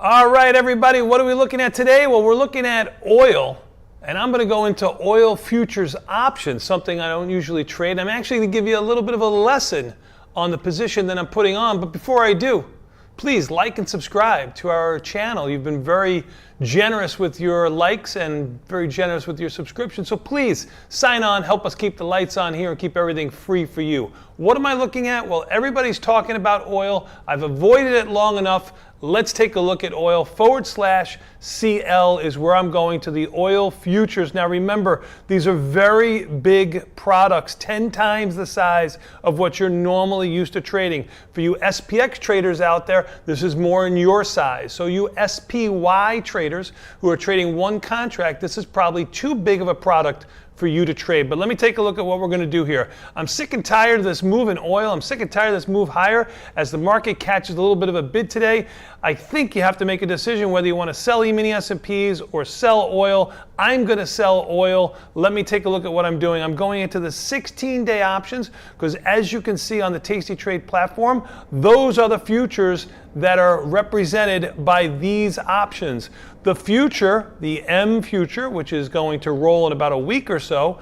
All right, everybody, what are we looking at today? Well, we're looking at oil, and I'm going to go into oil futures options, something I don't usually trade. I'm actually going to give you a little bit of a lesson on the position that I'm putting on, but before I do, please like and subscribe to our channel. You've been very generous with your likes and very generous with your subscription, so please sign on, help us keep the lights on here and keep everything free for you. What am I looking at? Well, everybody's talking about oil. I've avoided it long enough. Let's take a look at oil. /CL is where I'm going to the oil futures. Now remember, these are very big products, 10 times the size of what you're normally used to trading. For you SPX traders out there, this is more in your size. So you SPY traders who are trading one contract, this is probably too big of a product for you to trade. But let me take a look at what we're going to do here. I'm sick and tired of this move in oil. I'm sick and tired of this move higher as the market catches a little bit of a bid today. I think you have to make a decision whether you want to sell E-mini S&Ps or sell oil. I'm going to sell oil. Let me take a look at what I'm doing. I'm going into the 16-day options because as you can see on the Tasty Trade platform, those are the futures that are represented by these options. The future, the M future, which is going to roll in about a week or so,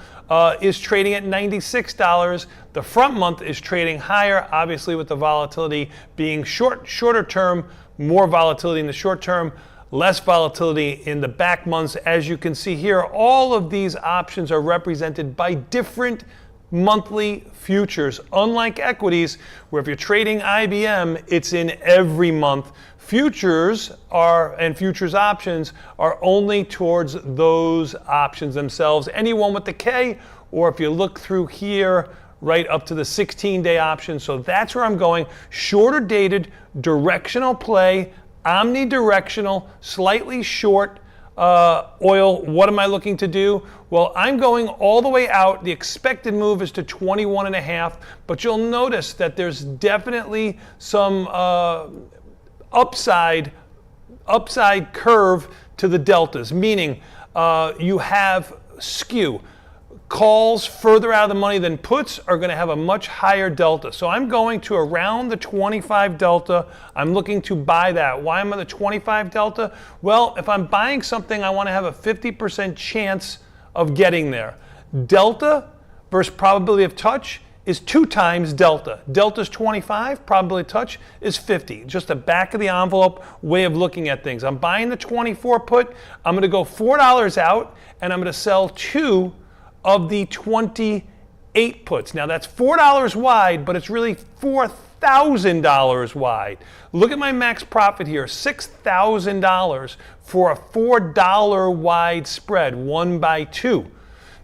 is trading at $96. The front month is trading higher, obviously with the volatility being shorter term, more volatility in the short term, less volatility in the back months. As you can see here, all of these options are represented by different monthly futures. Unlike equities, where if you're trading IBM, it's in every month. Futures and futures options are only towards those options themselves. Anyone with the K, or if you look through here, right up to the 16-day option. So that's where I'm going. Shorter dated, directional play, omnidirectional, slightly short oil. What am I looking to do? Well, I'm going all the way out. The expected move is to 21.5, but you'll notice that there's definitely some upside curve to the deltas, meaning you have skew. Calls further out of the money than puts are going to have a much higher delta. So I'm going to around the 25 delta. I'm looking to buy that. Why am I the 25 delta? Well, if I'm buying something, I want to have a 50% chance of getting there. Delta versus probability of touch is 2 times delta. Delta's 25, probability of touch is 50. Just a back of the envelope way of looking at things. I'm buying the 24 put. I'm going to go $4 out, and I'm going to sell 2 of the 28 puts. Now that's $4 wide, but it's really $4,000 wide. Look at my max profit here, $6,000 for a $4 wide spread, 1 by 2.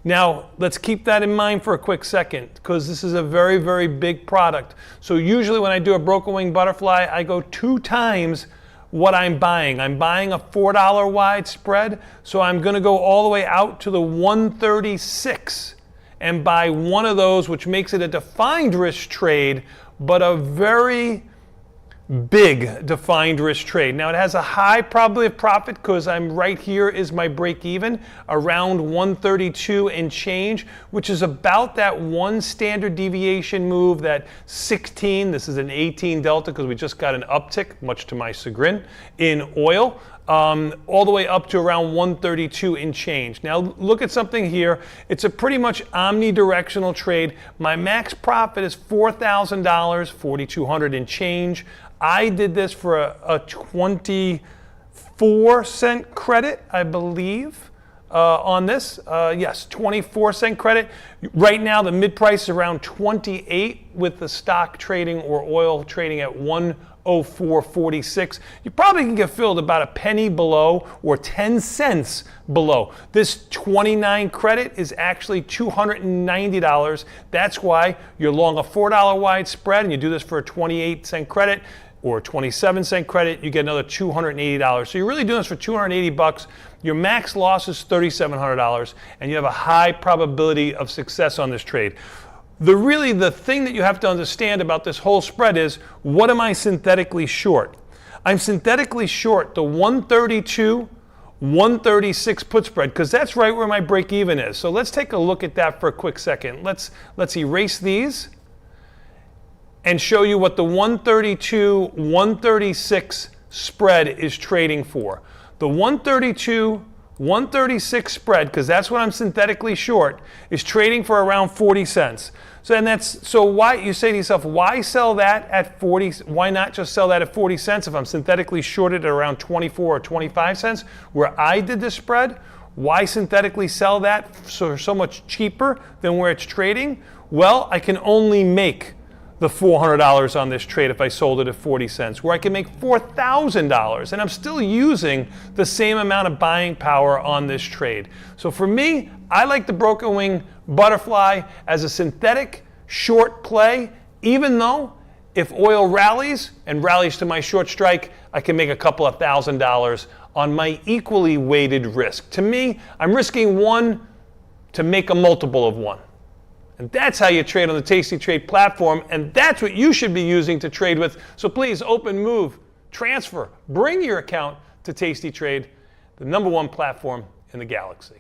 Now, let's keep that in mind for a quick second because this is a very, very big product. So usually when I do a broken wing butterfly, I go 2 times what I'm buying. I'm buying a $4 wide spread, so I'm going to go all the way out to the 136 and buy one of those, which makes it a defined risk trade, but a very big defined risk trade. Now it has a high probability of profit because I'm right here is my break even around 132 and change, which is about that 1 standard deviation move, that 16. This is an 18 delta because we just got an uptick, much to my chagrin, in oil. All the way up to around 132 and change. Now look at something here. It's a pretty much omnidirectional trade. My max profit is $4,000, 4,200 and change. I did this for a 24-cent credit, I believe, on this. Yes, 24-cent credit. Right now, the mid price is around 28 with the stock trading or oil trading at 104.46. You probably can get filled about a penny below or 10 cents below. This 29 credit is actually $290. That's why you're long a $4 wide spread and you do this for a 28-cent credit or 27-cent credit, you get another $280. So you're really doing this for $280. Your max loss is $3,700, and you have a high probability of success on this trade. The thing that you have to understand about this whole spread is, what am I synthetically short? I'm synthetically short the 132, 136 put spread, because that's right where my break even is. So let's take a look at that for a quick second. Let's erase these and show you what the 132, 136 spread is trading for. The 132, 136 spread, because that's what I'm synthetically short, is trading for around 40 cents. So why, you say to yourself, why sell that at 40? Why not just sell that at 40 cents if I'm synthetically shorted at around 24 or 25 cents where I did the spread? Why synthetically sell that for so much cheaper than where it's trading? Well, I can only make the $400 on this trade if I sold it at 40 cents, where I can make $4,000, and I'm still using the same amount of buying power on this trade. So for me, I like the broken wing butterfly as a synthetic short play, even though if oil rallies and rallies to my short strike, I can make a couple of $1,000 on my equally weighted risk. To me, I'm risking one to make a multiple of one. And that's how you trade on the Tasty Trade platform, and that's what you should be using to trade with. So please open, move, transfer, bring your account to Tasty Trade, the #1 platform in the galaxy.